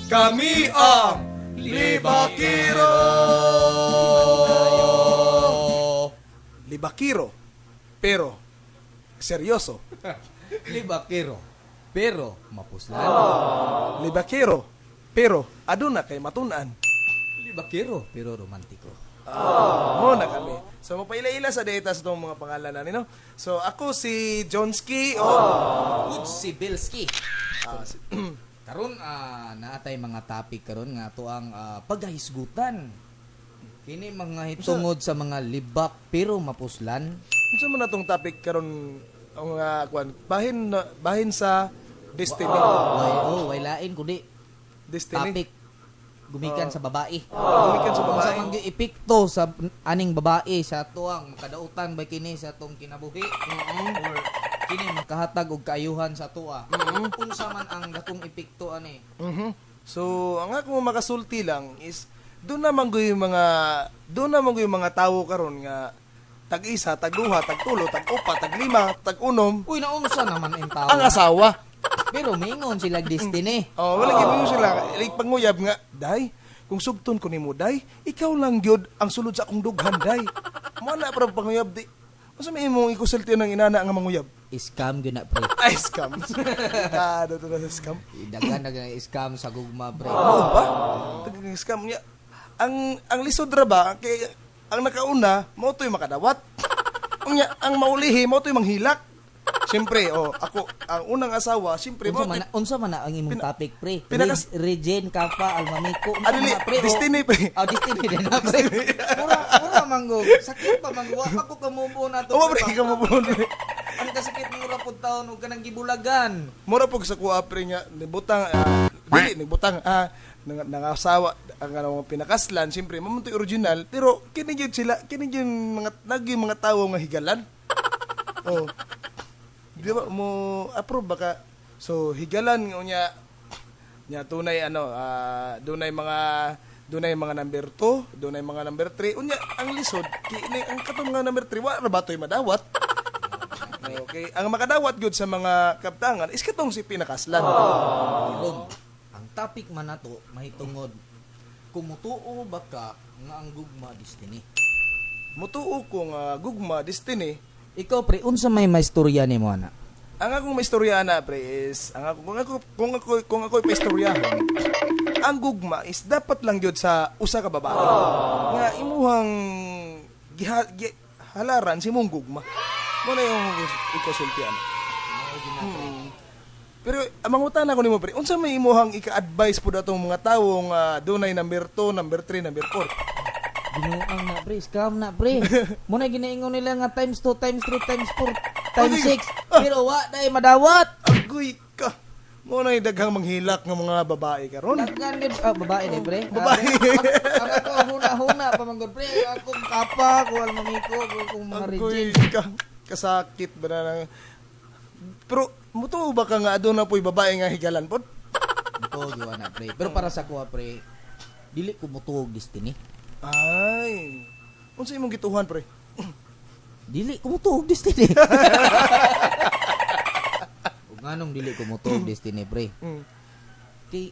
Kami ang Libakiro! Libakiro, pero seryoso. Libakiro, pero mapuslan. Libakiro, pero aduna kay matunan. Libakiro, pero romantiko. Mo na kami. So mapaila-ila sa data sa itong mga pangalan na no. So ako si Jonski Si Bilski. si- Karon naatay mga topic karon nga ato ang paghahisgutan. Kini mga hitungod sa mga libak pero mapuslan. unsa man natong topic karon ang kwan bahin sa destiny. Way lain kundi Destiny. topic gumikan sa babae. Gumikan sa Kung sa babae. mga epekto sa aning babae sa tuang makadautan ba kini sa atong kinabuhi or kini makahatag og kaayuhan sa tuwa. Unsa man ang dakong epekto ani? So ang ako makasulti lang is doon naman ko yung mga tawo karon nga tag-isa, tag-duha, tag-tulo, tag-upa, tag-lima, tag-unom Uy, naunsa naman ang tao. ang asawa. Pero mingon sila destiny. Oh, wala gyud sila like panguyab nga, day, kung sugton ko nimo day, ikaw lang gyud ang sulod sa akong dughan day. Mo na para panguyab di. Unsa may imong ikusulti ng inana nga manguyab? Scam gyud na pre. Ay, scam. Ano to na scam? Daghan scam sa gugma pre. Ano ba? Tagang scam niya. Ang lisod ra ba kay ang nakauna mo to'y makadawat. Ang maulihi mo to'y manghilak. Siyempre, ako ang unang asawa, siyempre mo Unsa man na ang imong topic pre? Pinakas- Regen Kappa Almamico. Adili, destiny pre. Destiny din na pre. Mura manggog. Sakit pa manggog. Ako kamubo na to. Oo, pre, ka mo po. Ang kasakit mura pud taon ug kanang gibulagan. Mura pug sa kuha pre nga nibutang nibutang nangasawa ang ano pinakaslan, siyempre mo to'y original, pero kini gyud sila, kini gyud mga tawo nga higalan. Oh. Di ba mo approve baka so higalan unya nya tunay dunay mga number 2, dunay mga number 3 unya ang lisod kini ang katong nga number 3 wa ra ba toy madawat. Okay, ang makadawat gyud sa mga kaptangan is katong si pinakaslan. Ilong. Ang topic man nato mahitungod kumutuo ba ka nga ang gugma destiny. Mutuo ko nga gugma destiny. Ikaw pre, unsa may maistorya nimo ana? Ang akong maistorya na pre is kung ako paistoryahan, ang gugma is dapat lang gyud sa usa ka babae. Nga imuhang halaran si mong gugma. Mo na yung ikasultian. Pero amang utana ko nimo pre, unsa may imuhang ika-advise pud atong mga tawo nga dunay number 2, number 3, number 4? Binuang na pre, scam na pre. Muna ginaingon nila nga times 2, times 3, times 4, times 6. Pero wa dai madawat. Agoy ka. Mo na daghang manghilak ng mga babae karon. Daghan gid babae ni pre. Babae. Ako huna pa man gud pre. Ako kapa, ko almamiko, ko mga Agoy reject. ka. Kasakit ba na nang... Pero mutuo ba ka nga aduna po'y babae nga higalan pod? Ito giwa na pre. Pero para sa kuha pre, dili ko mutuog destiny. Ay. Unsa imong gituhan pre? Dili ko mutuog destiny. Ug nganong dili ko mutuog destiny pre? Kay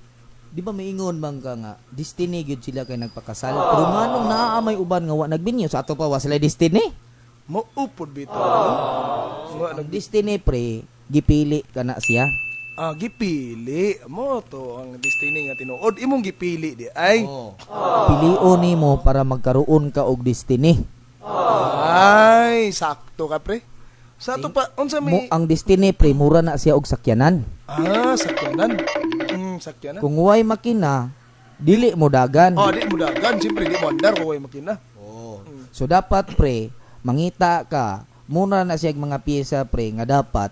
di ba maingon bang ka nga destiny gyud sila kay nagpakasal. Pero nganong naa may uban nga wa nagbinyo sa ato pa wa sila destiny? Mo upod bitaw. Ang destiny pre, gipili kana siya. Gipili. Mo to ang destiny nga tinuod. Imong gipili di ay. Pilion nimo para magkaroon ka og destiny. Ay, sakto ka pre. Sa ato pa unsa Mo may ang destiny pre mura na siya og sakyanan. sakyanan. Sakyanan. Kung way makina, dili mo dagan. Di mo dagan, siyempre di mo andar kung way makina. So dapat pre, mangita ka, muna na siya mga piyesa pre nga dapat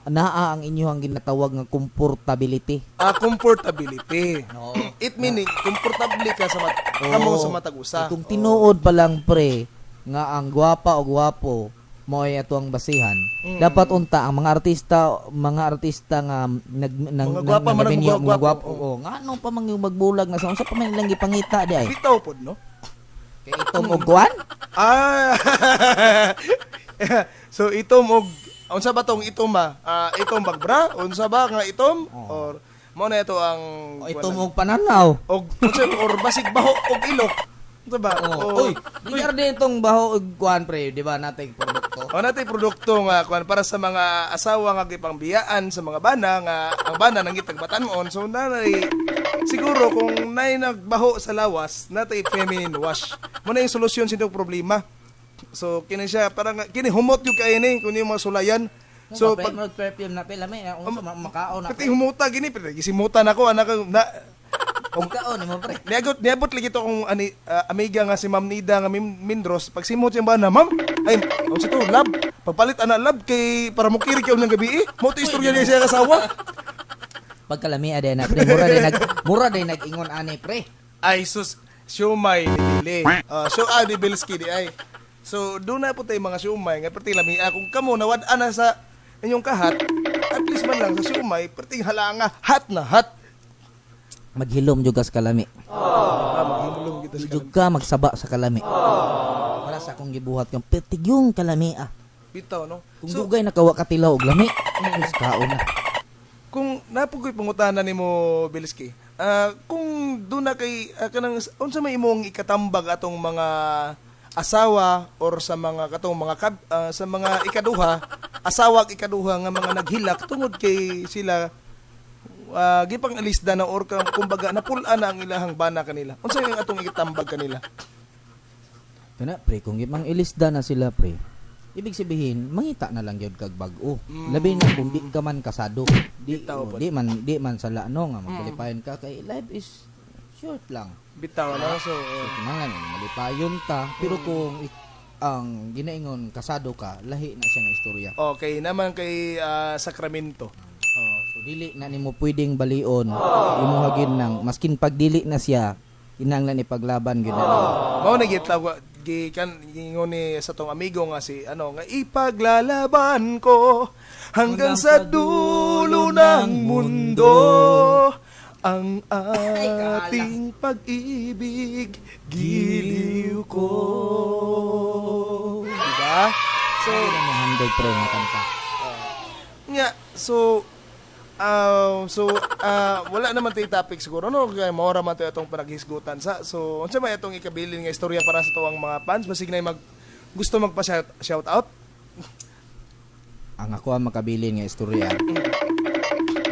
naa ang inyong ginatawag nga comfortability. Comfortability. It meaning komportable ka sa kamo sa matag usa. Kung tinuod pa lang pre nga ang gwapa o gwapo mo ay atuang basihan. Dapat unta ang mga artista nga Mga gwapa man ang mga gwapo. gwapo. Ngano pa man yung magbulag na sa unsa pa man ilang gipangita di ay. Bitaw pod no? Kay itong og kuan? So itom og unsa ba tong itom ba? Itom bagbra? Unsa ba nga itom? Or Mao na ito ang O ito mong pananaw. or basig baho og ilok. Diba? Oy, di din itong baho ug kuan pre, di ba natay produkto? O natay produkto nga kuan para sa mga asawa nga gipangbiyaan sa mga bana nga ang bana nang gitagbatan-on. So nanay siguro kung nay nagbaho sa lawas, natay feminine wash. Mo na yung solusyon sa itong problema. So kini siya parang kini humot yung kay ni kun yung mga sulayan. So pag perfume na pila may unsa makaon na. Pati humuta gini, pati gisimutan ako anak na Kaon mo pre. Niabot lagi to kung amiga nga si Ma'am Nida nga Mindros. Pag simot siya ba na, Ma'am, ay, si to, lab. Pagpalit ana lab kay para mo kiri kayo ng gabi Mo to istorya niya siya kasawa. Pagkalami ade na pre, mura day nag-ingon ani pre. Ay sus, siomay dili. Di Bilski di ay. So doon na po tayo mga siomay nga perti lami kung kamo nawad-an na sa inyong kahat, at least man lang sa siomay perti halanga hot na hot. Maghilom juga sa kalami. Maghilom kita sa kalami. Juga magsaba sa kalami. Para sa akong gibuhat kang pertig yung kalami Bitaw no. Kung dugay nakawa ka tilaw og lami, mas kaon na. Kung napugoy pangutana nimo Bilski, kung doon na kay kanang unsa may imong ikatambag atong mga asawa or sa mga katong mga sa mga ikaduha, asawa ug ikaduha nga mga naghilak tungod kay sila gipang alisda na or kumbaga napulaan na ang ilahang bana kanila. Unsa yung atong ikatambag kanila? Kana pre, kung gipang ilisda na sila pre, ibig sabihin mangita na lang gyud kag bag-o. Labi na kung di ka man kasado. Di man sala nga magkalipayon ka kay life is short lang. Bitaw na so kinahanglan malipayon ta pero kung ang ginaingon kasado ka, lahi na siya nga istorya. Okay, naman kay Sacramento. So dili na nimo pwedeng balion. Imuhagin nang maskin pag dili na siya, kinahanglan ipaglaban gyud na. Mao na gitawag gikan ingon ni sa tong amigo nga si nga ipaglalaban ko hanggang sa dulo ng mundo ang ating pag-ibig giliw ko. Diba? So handle pre nga kanta. Wala naman tayo topic siguro no kay maora man tayo itong panaghisgutan sa so unsa may itong ikabilin nga istorya para sa tuwang mga fans basig na gusto magpa shout out. Ang ako ang makabilin nga istorya.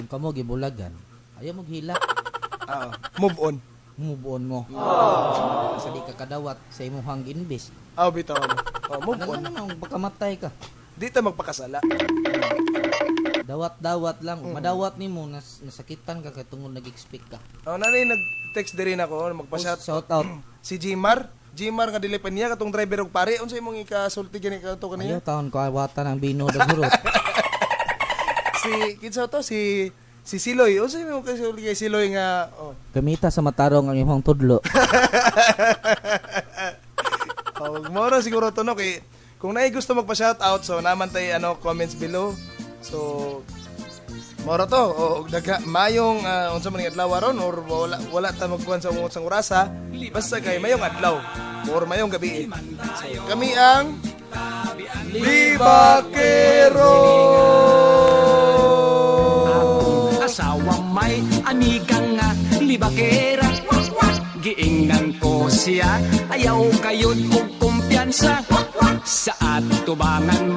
Kung kamo gibulagan, ayaw mo hila. Move on mo. Sa di ka kadawat sa imong invest. Bitaw. Move on. Ano pagkamatay ka. Di ta magpakasala. Dawat lang. Madawat nimo nasakitan ka kay tungod nag-expect ka. Nanay nag-text din ako Shout out si Jimar nga dili pa niya katong driver og pare unsa imong ikasulti gani ka to kaniya? Ayaw taon ko awatan ang bino da gurot. Kinsa to si Siloy. Unsa imong kasulti kay Siloy nga Gamita sa matarong ang imong tudlo. Mora siguro to no kay kung naay gusto magpa-shoutout so naman tay comments below. So mora to daga mayong unsa man nga adlaw aron or wala ta magkuan sa unsang orasa basta kay mayong adlaw or mayong gabi. So kami ang Libakero. Asawang may amigang nga libakera. Giingnan ko siya, ayaw kayon og kumpiyansa. Sa atubangan